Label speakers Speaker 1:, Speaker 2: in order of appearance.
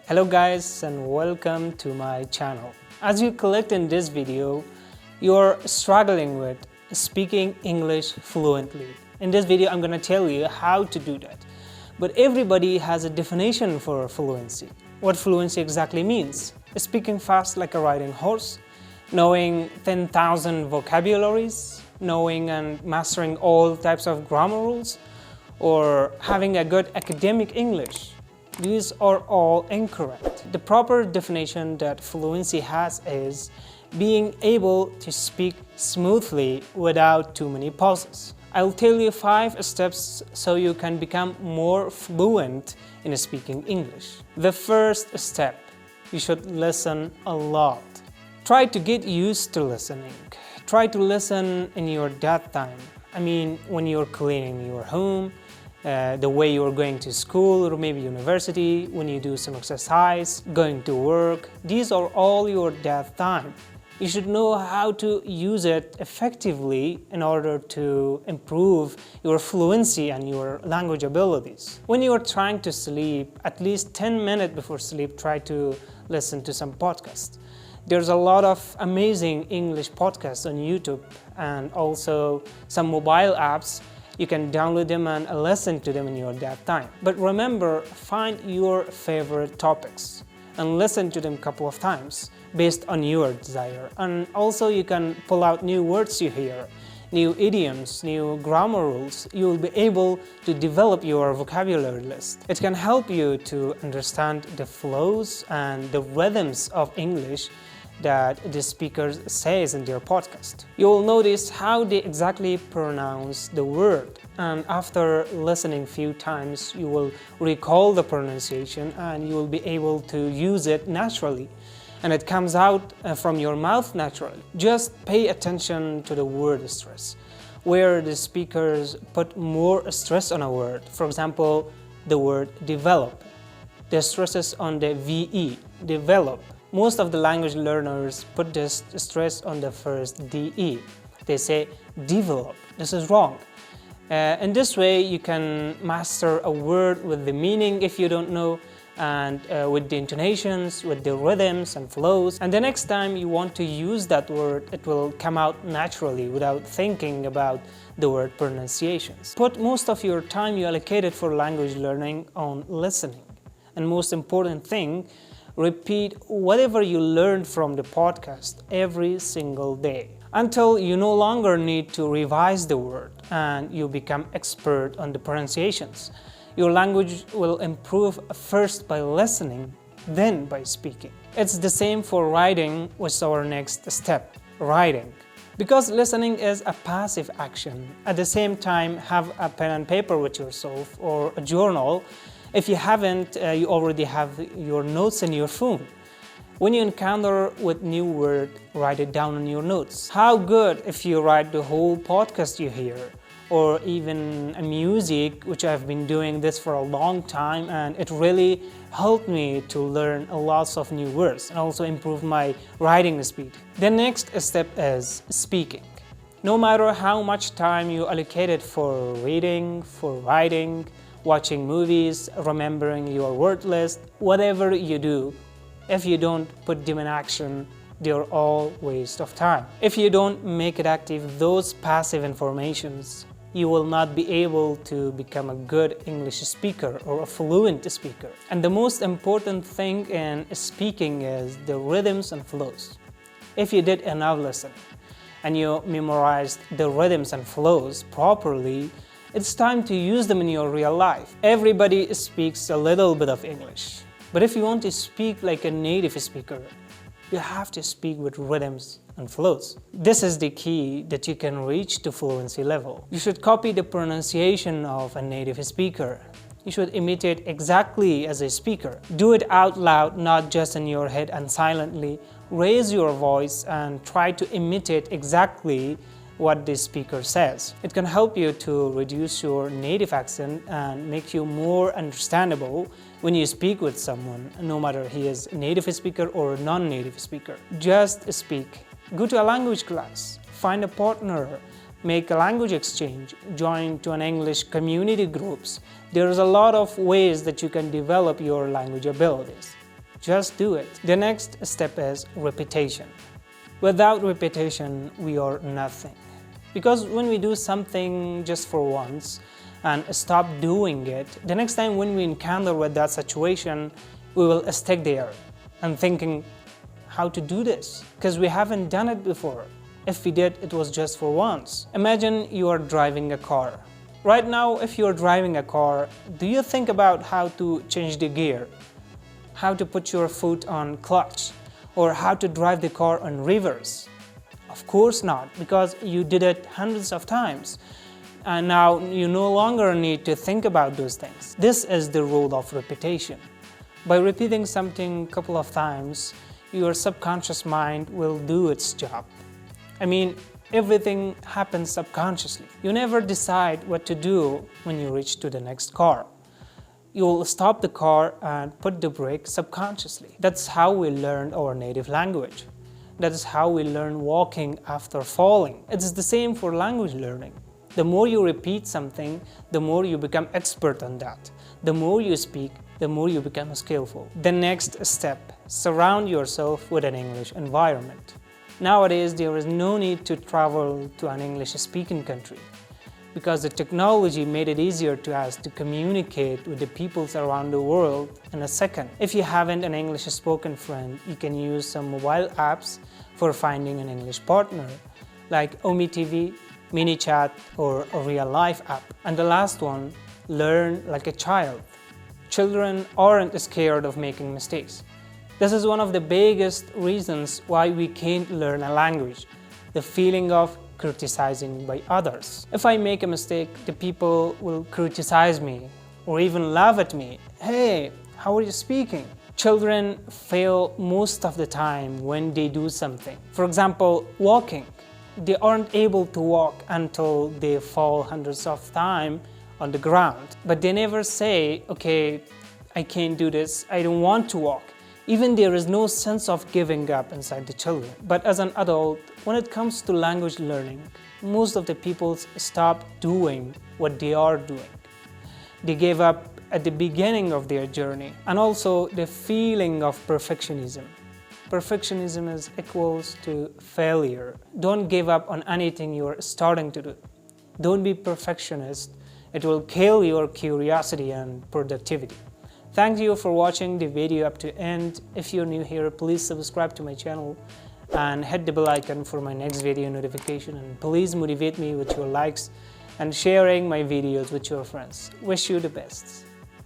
Speaker 1: Hello guys and welcome to my channel. As you collect in this video, you're struggling with speaking English fluently. In this video, I'm going to tell you how to do that. But everybody has a definition for fluency. What fluency exactly means? Speaking fast like a riding horse, knowing 10,000 vocabularies, knowing and mastering all types of grammar rules, or having a good academic English. These are all incorrect. The proper definition that fluency has is being able to speak smoothly without too many pauses. I'll tell you 5 steps so you can become more fluent in speaking English. The first step, you should listen a lot. Try to get used to listening. Try to listen in your dead time. I mean, when you're cleaning your home, the way you're going to school or maybe university, when you do some exercise, going to work. These are all your dead time. You should know how to use it effectively in order to improve your fluency and your language abilities. When you are trying to sleep, at least 10 minutes before sleep, try to listen to some podcasts. There's a lot of amazing English podcasts on YouTube and also some mobile apps. You can download them and listen to them in your dead time. But remember, find your favorite topics and listen to them a couple of times based on your desire. And also you can pull out new words you hear, new idioms, new grammar rules. You will be able to develop your vocabulary list. It can help you to understand the flows and the rhythms of English that the speakers says in their podcast. You will notice how they exactly pronounce the word, and after listening few times you will recall the pronunciation and you will be able to use it naturally, and it comes out from your mouth naturally. Just pay attention to the word stress, where the speakers put more stress on a word. For example, the word develop. The stress is on the VE, develop. Most of the language learners put this stress on the first DE. They say develop. This is wrong. In this way, you can master a word with the meaning if you don't know, and with the intonations, with the rhythms and flows. And the next time you want to use that word, it will come out naturally without thinking about the word pronunciations. Put most of your time you allocated for language learning on listening. And most important thing, repeat whatever you learned from the podcast every single day until you no longer need to revise the word and you become expert on the pronunciations. Your language will improve first by listening, then by speaking. It's the same for writing, which is our next step, writing. Because listening is a passive action, at the same time have a pen and paper with yourself or a journal. If you haven't, you already have your notes in your phone. When you encounter with new word, write it down in your notes. How good if you write the whole podcast you hear, or even a music, which I've been doing this for a long time, and it really helped me to learn lots of new words and also improve my writing speed. The next step is speaking. No matter how much time you allocated for reading, for writing, watching movies, remembering your word list, whatever you do, if you don't put them in action, they're all waste of time. If you don't make it active, those passive informations, you will not be able to become a good English speaker or a fluent speaker. And the most important thing in speaking is the rhythms and flows. If you did enough listening and you memorized the rhythms and flows properly, it's time to use them in your real life. Everybody speaks a little bit of English. But if you want to speak like a native speaker, you have to speak with rhythms and flows. This is the key that you can reach to fluency level. You should copy the pronunciation of a native speaker. You should imitate exactly as a speaker. Do it out loud, not just in your head and silently. Raise your voice and try to imitate exactly what the speaker says. It can help you to reduce your native accent and make you more understandable when you speak with someone, no matter he is a native speaker or a non-native speaker. Just speak. Go to a language class, find a partner, make a language exchange, join to an English community groups. There's a lot of ways that you can develop your language abilities. Just do it. The next step is repetition. Without repetition, we are nothing. Because when we do something just for once and stop doing it, the next time when we encounter with that situation, we will stick there and thinking how to do this, because we haven't done it before. If we did, it was just for once. Imagine you are driving a car. Right now, if you're driving a car, do you think about how to change the gear, how to put your foot on clutch, or how to drive the car on reverse? Of course not, because you did it hundreds of times. And now you no longer need to think about those things. This is the role of repetition. By repeating something a couple of times, your subconscious mind will do its job. I mean, everything happens subconsciously. You never decide what to do when you reach to the next car. You'll stop the car and put the brake subconsciously. That's how we learn our native language. That is how we learn walking after falling. It's the same for language learning. The more you repeat something, the more you become expert on that. The more you speak, the more you become skillful. The next step, surround yourself with an English environment. Nowadays, there is no need to travel to an English-speaking country, because the technology made it easier to us to communicate with the peoples around the world in a second. If you haven't an English-spoken friend, you can use some mobile apps for finding an English partner, like Omi TV, MiniChat, or a real-life app. And the last one, learn like a child. Children aren't scared of making mistakes. This is one of the biggest reasons why we can't learn a language, the feeling of criticizing by others. If I make a mistake, the people will criticize me or even laugh at me. Hey, how are you speaking? Children fail most of the time when they do something. For example, walking. They aren't able to walk until they fall hundreds of times on the ground. But they never say, okay, I can't do this, I don't want to walk. Even there is no sense of giving up inside the children. But as an adult, when it comes to language learning, most of the people stop doing what they are doing. They gave up at the beginning of their journey. And also the feeling of perfectionism. Perfectionism is equals to failure. Don't give up on anything you're starting to do. Don't be perfectionist. It will kill your curiosity and productivity. Thank you for watching the video up to end. If you're new here, please subscribe to my channel and hit the bell icon for my next video notification. And please motivate me with your likes and sharing my videos with your friends. Wish you the best.